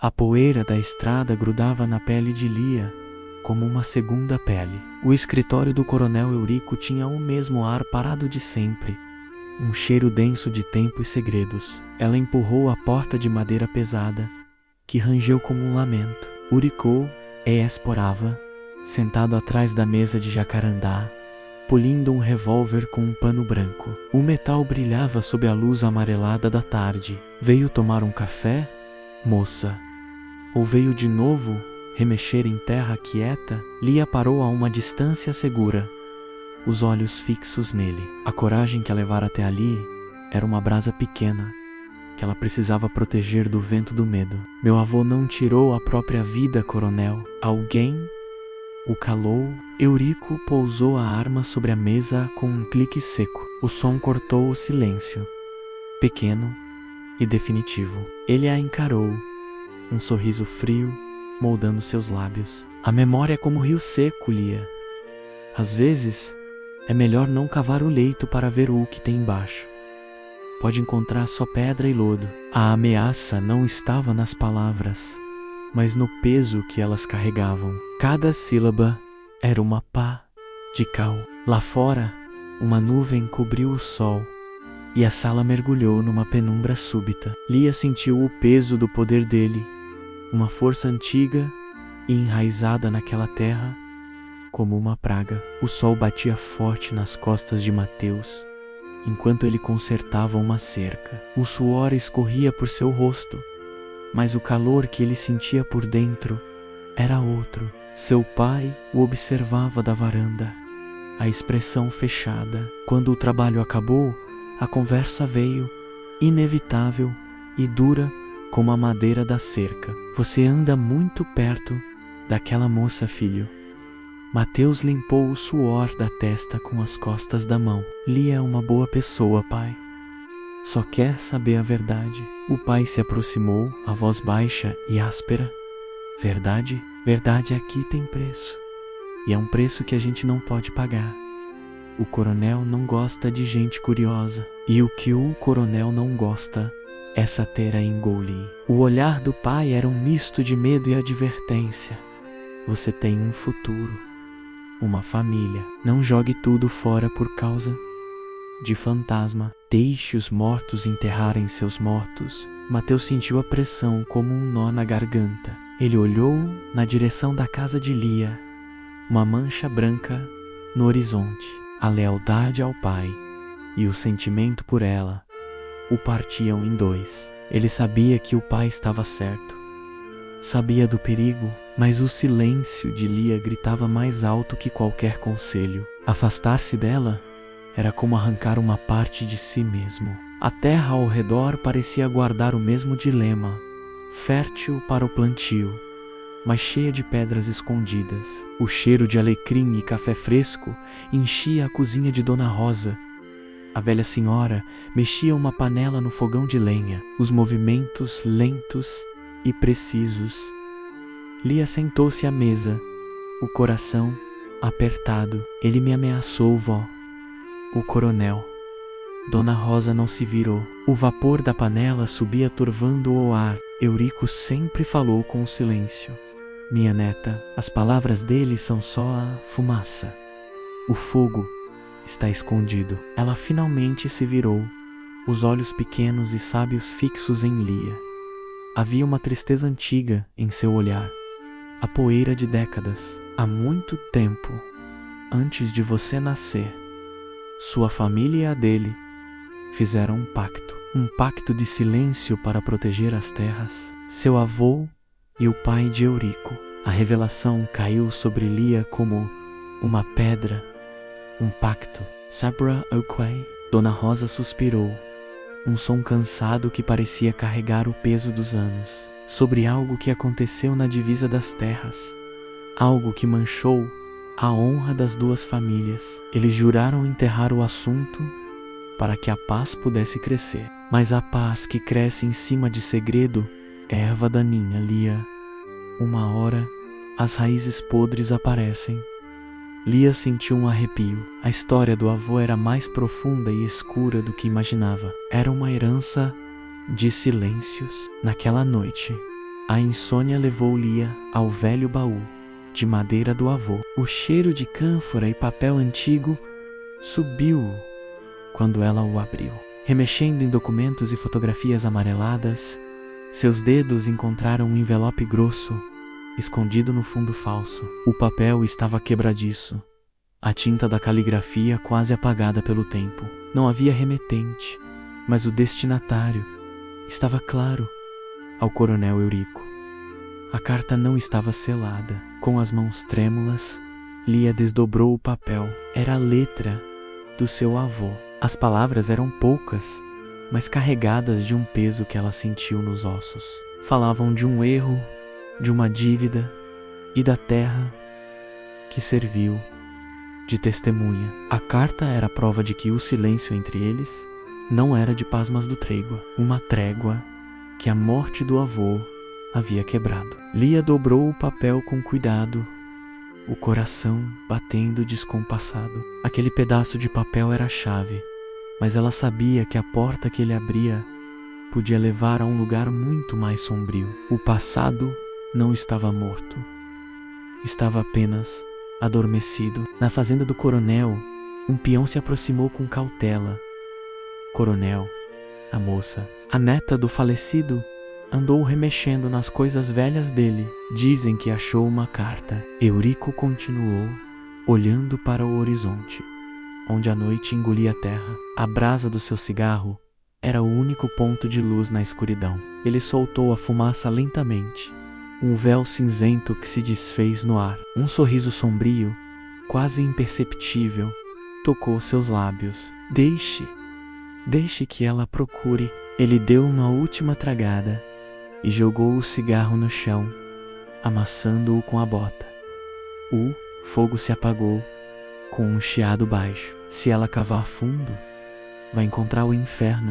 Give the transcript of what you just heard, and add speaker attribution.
Speaker 1: A poeira da estrada grudava na pele de Lia, como uma segunda pele. O escritório do coronel Eurico tinha o mesmo ar parado de sempre, um cheiro denso de tempo e segredos. Ela empurrou a porta de madeira pesada, que rangeu como um lamento. Eurico esporava, sentado atrás da mesa de jacarandá, polindo um revólver com um pano branco. O metal brilhava sob a luz amarelada da tarde. Veio tomar um café, moça? Ou veio de novo remexer em terra quieta? Lia parou a uma distância segura, os olhos fixos nele. A coragem que a levara até ali era uma brasa pequena, que ela precisava proteger do vento do medo. Meu avô não tirou a própria vida, coronel. Alguém o calou. Eurico pousou a arma sobre a mesa com um clique seco. O som cortou o silêncio, pequeno e definitivo. Ele a encarou, um sorriso frio moldando seus lábios. A memória é como rio seco, Lia. Às vezes, é melhor não cavar o leito para ver o que tem embaixo. Pode encontrar só pedra e lodo. A ameaça não estava nas palavras, mas no peso que elas carregavam. Cada sílaba era uma pá de cal. Lá fora, uma nuvem cobriu o sol e a sala mergulhou numa penumbra súbita. Lia sentiu o peso do poder dele, uma força antiga e enraizada naquela terra como uma praga. O sol batia forte nas costas de Mateus, enquanto ele consertava uma cerca. O suor escorria por seu rosto, mas o calor que ele sentia por dentro era outro. Seu pai o observava da varanda, a expressão fechada. Quando o trabalho acabou, a conversa veio, inevitável e dura como a madeira da cerca. Você anda muito perto daquela moça, filho. Mateus limpou o suor da testa com as costas da mão. Lia é uma boa pessoa, pai. Só quer saber a verdade. O pai se aproximou, a voz baixa e áspera. Verdade? Verdade aqui tem preço. E é um preço que a gente não pode pagar. O coronel não gosta de gente curiosa. E o que o coronel não gosta é saber engolir. O olhar do pai era um misto de medo e advertência. Você tem um futuro, uma família. Não jogue tudo fora por causa de fantasma. Deixe os mortos enterrarem seus mortos. Mateus sentiu a pressão como um nó na garganta. Ele olhou na direção da casa de Lia, uma mancha branca no horizonte. A lealdade ao pai e o sentimento por ela o partiam em dois. Ele sabia que o pai estava certo. Sabia do perigo, mas o silêncio de Lia gritava mais alto que qualquer conselho. Afastar-se dela era como arrancar uma parte de si mesmo. A terra ao redor parecia guardar o mesmo dilema, fértil para o plantio, mas cheia de pedras escondidas. O cheiro de alecrim e café fresco enchia a cozinha de Dona Rosa. A velha senhora mexia uma panela no fogão de lenha, os movimentos lentos e precisos. Lia sentou-se à mesa, o coração apertado. Ele me ameaçou, vó. O coronel. Dona Rosa não se virou. O vapor da panela subia turvando o ar. Eurico sempre falou com silêncio. Minha neta, as palavras dele são só a fumaça. O fogo está escondido. Ela finalmente se virou, os olhos pequenos e sábios fixos em Lia. Havia uma tristeza antiga em seu olhar, a poeira de décadas. Há muito tempo, antes de você nascer, sua família e a dele fizeram um pacto de silêncio para proteger as terras. Seu avô e o pai de Eurico. A revelação caiu sobre Lia como uma pedra. Um pacto. Sabra Oakway. Dona Rosa suspirou, um som cansado que parecia carregar o peso dos anos, sobre algo que aconteceu na divisa das terras, algo que manchou a honra das duas famílias. Eles juraram enterrar o assunto para que a paz pudesse crescer. Mas a paz que cresce em cima de segredo é erva daninha, Lia. Uma hora, as raízes podres aparecem. Lia sentiu um arrepio. A história do avô era mais profunda e escura do que imaginava. Era uma herança de silêncios. Naquela noite, A insônia levou Lia ao velho baú de madeira do avô. O cheiro de cânfora e papel antigo subiu quando ela o abriu. Remexendo em documentos e fotografias amareladas, seus dedos encontraram um envelope grosso, escondido no fundo falso. O papel estava quebradiço, a tinta da caligrafia quase apagada pelo tempo. Não havia remetente, mas o destinatário estava claro: ao Coronel Eurico. A carta não estava selada. Com as mãos trêmulas, Lia desdobrou o papel. Era a letra do seu avô. As palavras eram poucas, mas carregadas de um peso que ela sentiu nos ossos. Falavam de um erro, de uma dívida e da terra que serviu de testemunha. A carta era a prova de que o silêncio entre eles não era de pasmas do trégua, uma trégua que a morte do avô havia quebrado. Lia dobrou o papel com cuidado, o coração batendo descompassado. Aquele pedaço de papel era a chave, mas ela sabia que a porta que ele abria podia levar a um lugar muito mais sombrio. O passado não estava morto, estava apenas adormecido. Na fazenda do coronel, um peão se aproximou com cautela. Coronel, a moça, a neta do falecido, andou remexendo nas coisas velhas dele. Dizem que achou uma carta. Eurico continuou, olhando para o horizonte, onde a noite engolia a terra. A brasa do seu cigarro era o único ponto de luz na escuridão. Ele soltou a fumaça lentamente, um véu cinzento que se desfez no ar. Um sorriso sombrio, quase imperceptível, tocou seus lábios. Deixe que ela procure. Ele deu uma última tragada e jogou o cigarro no chão, amassando-o com a bota. O fogo se apagou com um chiado baixo. Se ela cavar fundo, vai encontrar o inferno.